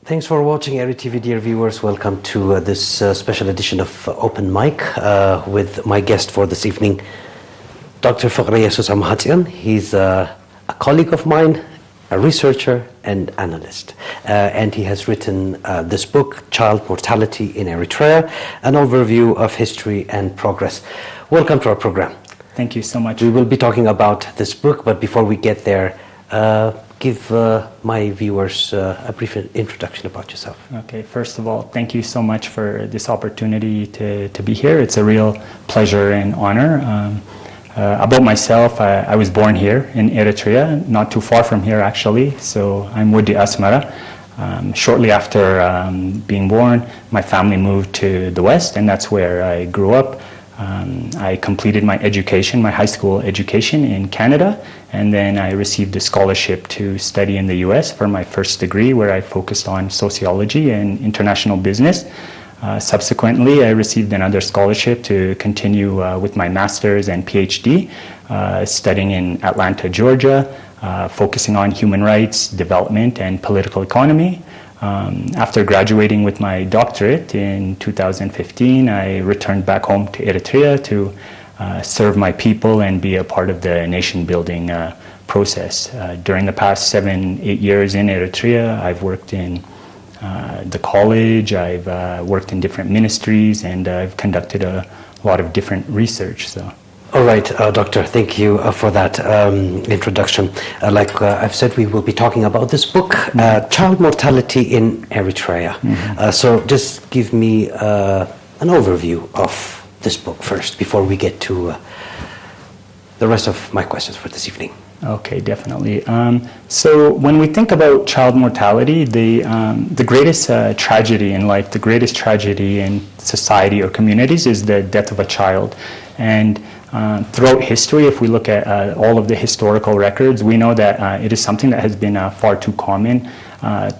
Thanks for watching ERi-TV, dear viewers. Welcome to this special edition of Open Mic with my guest for this evening, Dr. Fikrejesus Amahazion. He's a colleague of mine, a researcher and analyst. And he has written this book, Child Mortality in Eritrea, an overview of history and progress. Welcome to our program. Thank you so much. We will be talking about this book, but before we get there, give my viewers a brief introduction about yourself. Okay, first of all, thank you so much for this opportunity to be here. It's a real pleasure and honor. About myself, I was born here in Eritrea, not too far from here actually, so I'm Wudi Asmara. Shortly after being born, my family moved to the West, and that's where I grew up. I completed my education, my high school education in Canada, and then I received a scholarship to study in the US for my first degree, where I focused on sociology and international business. Subsequently, I received another scholarship to continue with my master's and PhD, studying in Atlanta, Georgia, focusing on human rights, development, and political economy. After graduating with my doctorate in 2015, I returned back home to Eritrea to serve my people and be a part of the nation-building process. During the past 7-8 years in Eritrea, I've worked in the college, I've worked in different ministries, and I've conducted a lot of different research. So. All right, Doctor, thank you for that introduction. Like I've said, we will be talking about this book, Child Mortality in Eritrea. So just give me an overview of this book first, before we get to the rest of my questions for this evening. Okay, definitely. So when we think about child mortality, the greatest tragedy in life, the greatest tragedy in society or communities is the death of a child. And throughout history, if we look at all of the historical records, we know that it is something that has been far too common.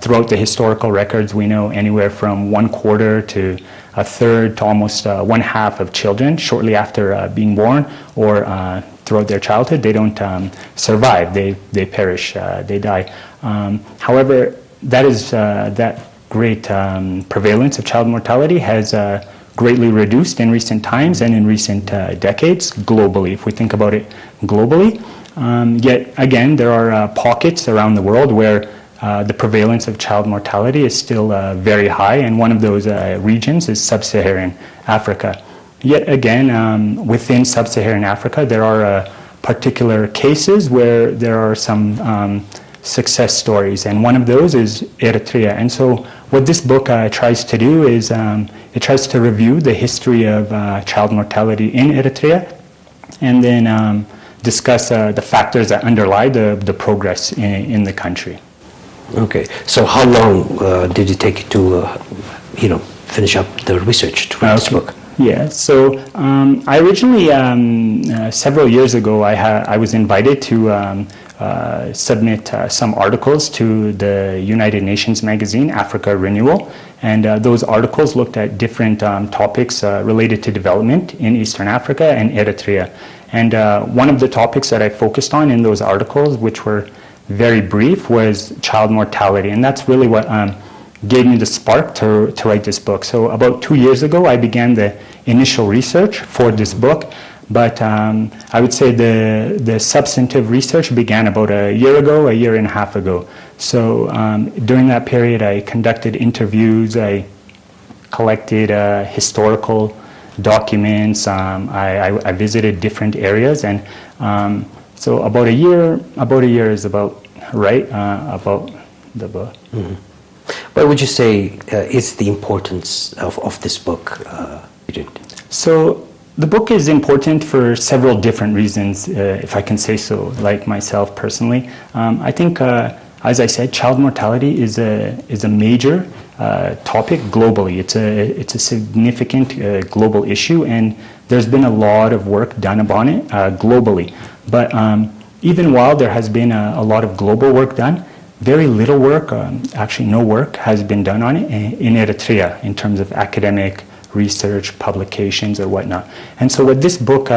Throughout the historical records, we know anywhere from 1/4 to 1/3 to almost 1/2 of children shortly after being born or throughout their childhood, they don't survive, they perish, they die. However, that great prevalence of child mortality has greatly reduced in recent times and in recent decades globally, if we think about it globally. Yet again, there are pockets around the world where the prevalence of child mortality is still very high, and one of those regions is sub-Saharan Africa. Yet again, within sub-Saharan Africa, there are particular cases where there are some success stories, and one of those is Eritrea. And so what this book tries to do is it tries to review the history of child mortality in Eritrea, and then discuss the factors that underlie the progress in the country. Okay, so how long did it take you to, finish up the research to write this book? Yeah, so I originally, several years ago, I was invited to submit some articles to the United Nations magazine, Africa Renewal, and those articles looked at different topics related to development in Eastern Africa and Eritrea. And one of the topics that I focused on in those articles, which were very brief, was child mortality, and that's really what gave me the spark to write this book. So about 2 years ago, I began the initial research for this book, but I would say the substantive research began about a year and a half ago. So during that period, I conducted interviews, I collected historical documents, I visited different areas, and so about a year is about right, about the book. Mm-hmm. What would you say is the importance of this book? So the book is important for several different reasons, if I can say so, like myself personally. I think, as I said, child mortality is a major topic globally. It's a significant global issue, and there's been a lot of work done upon it globally. But even while there has been a lot of global work done, very little work, actually no work, has been done on it in Eritrea in terms of academic research, publications, or whatnot. And so what this book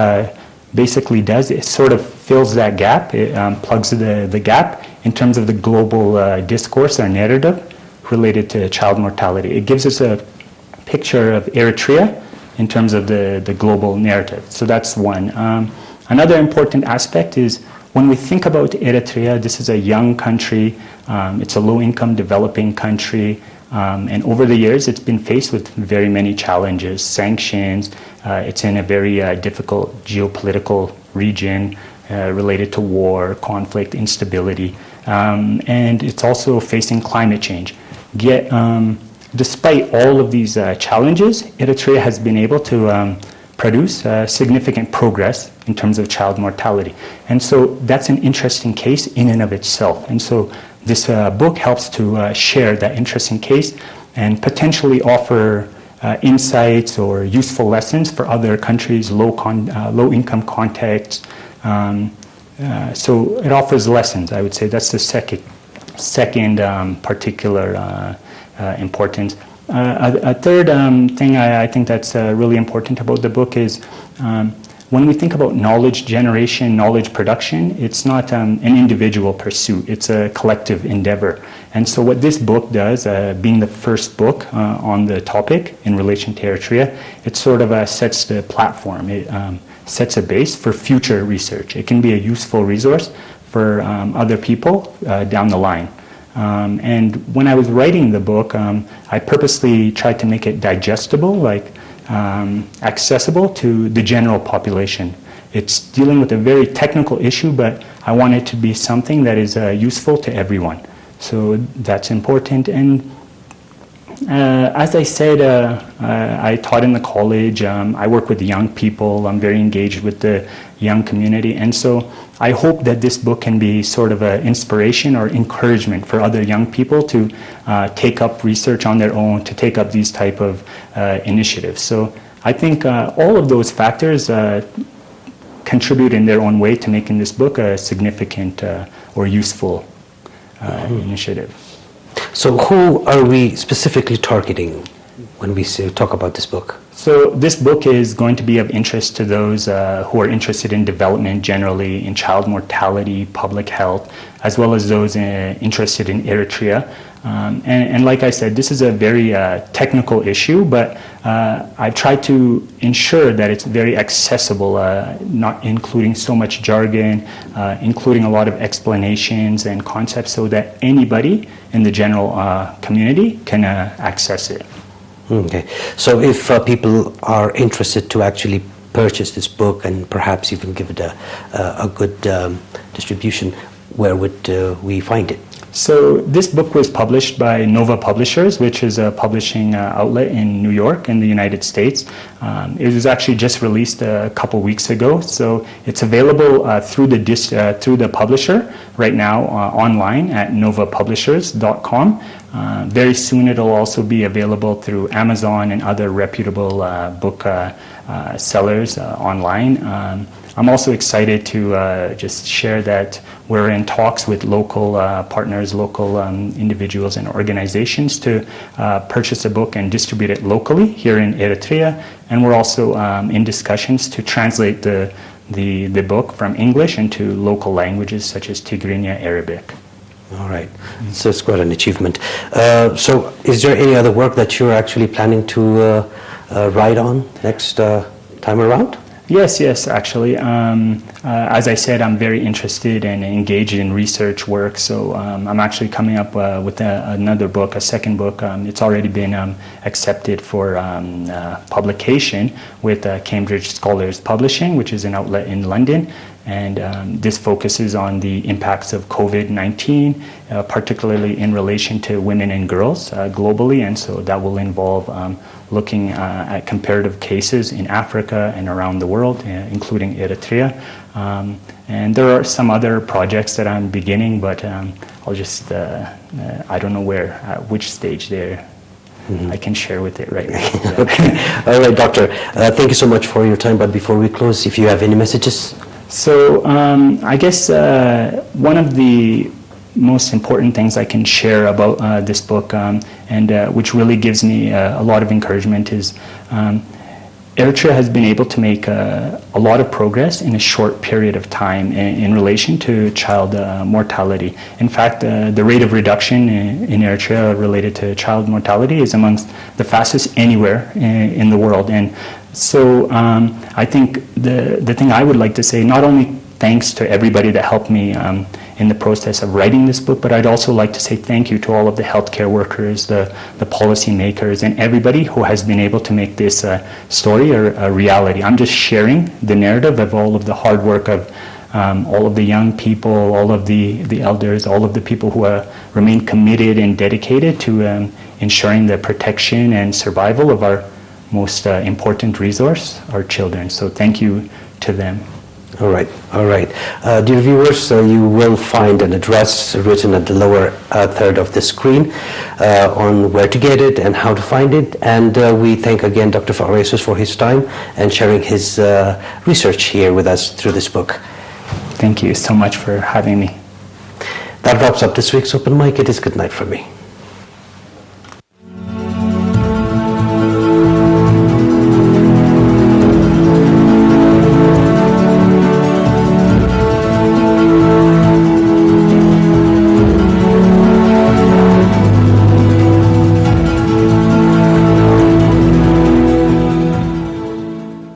basically does, it sort of fills that gap. It plugs the gap in terms of the global discourse or narrative related to child mortality. It gives us a picture of Eritrea in terms of the global narrative. So that's one. Another important aspect is when we think about Eritrea, this is a young country. It's a low-income developing country. And over the years, it's been faced with very many challenges, sanctions. It's in a very difficult geopolitical region related to war, conflict, instability. And it's also facing climate change. Yet, despite all of these challenges, Eritrea has been able to produce significant progress in terms of child mortality. And so that's an interesting case in and of itself. And so this book helps to share that interesting case and potentially offer insights or useful lessons for other countries, low-income contexts. So it offers lessons, I would say. That's the second particular importance. A third thing I think that's really important about the book is when we think about knowledge generation, knowledge production, it's not an individual pursuit. It's a collective endeavor. And so what this book does, being the first book on the topic in relation to Eritrea, it sort of sets the platform. It sets a base for future research. It can be a useful resource for other people down the line. And when I was writing the book, I purposely tried to make it digestible, accessible to the general population. It's dealing with a very technical issue, but I want it to be something that is useful to everyone. So that's important. And as I said, I taught in the college. I work with young people. I'm very engaged with the young community. And so I hope that this book can be sort of an inspiration or encouragement for other young people to take up research on their own, to take up these type of initiatives. So I think all of those factors contribute in their own way to making this book a significant or useful initiative. So who are we specifically targeting when we talk about this book? So this book is going to be of interest to those who are interested in development generally, in child mortality, public health, as well as those interested in Eritrea. And like I said, this is a very technical issue, but I've tried to ensure that it's very accessible, not including so much jargon, including a lot of explanations and concepts so that anybody in the general community can access it. Okay. So if people are interested to actually purchase this book and perhaps even give it a good distribution, where would we find it? So this book was published by Nova Publishers, which is a publishing outlet in New York in the United States. It was actually just released a couple weeks ago, so it's available through the publisher right now online at novapublishers.com. Very soon it'll also be available through Amazon and other reputable book sellers online. I'm also excited to just share that we're in talks with local partners, local individuals and organizations to purchase a book and distribute it locally here in Eritrea. And we're also in discussions to translate the book from English into local languages such as Tigrinya, Arabic. All right. So it's quite an achievement. So is there any other work that you're actually planning to write on next time around? Yes, actually. As I said, I'm very interested and engaged in research work, so I'm actually coming up with another book, a second book. It's already been accepted for publication with Cambridge Scholars Publishing, which is an outlet in London. And this focuses on the impacts of COVID-19, particularly in relation to women and girls globally. And so that will involve looking at comparative cases in Africa and around the world, including Eritrea. And there are some other projects that I'm beginning, but I'll just, I don't know which stage they're. I can share with it right now. Yeah. Okay. All right, Doctor. Thank you so much for your time. But before we close, if you have any messages? So I guess one of the most important things I can share about this book and which really gives me a lot of encouragement is Eritrea has been able to make a lot of progress in a short period of time in relation to child mortality. In fact, the rate of reduction in Eritrea related to child mortality is amongst the fastest anywhere in the world. And so I think the thing I would like to say, not only thanks to everybody that helped me in the process of writing this book, but I'd also like to say thank you to all of the healthcare workers, the policy makers, and everybody who has been able to make this story a reality. I'm just sharing the narrative of all of the hard work of all of the young people, all of the elders, all of the people who remain committed and dedicated to ensuring the protection and survival of our most important resource, our children. So thank you to them. All right. Dear viewers, you will find an address written at the lower third of the screen on where to get it and how to find it. And we thank again Dr. Fikrejesus for his time and sharing his research here with us through this book. Thank you so much for having me. That wraps up this week's Open Mic. It is good night for me.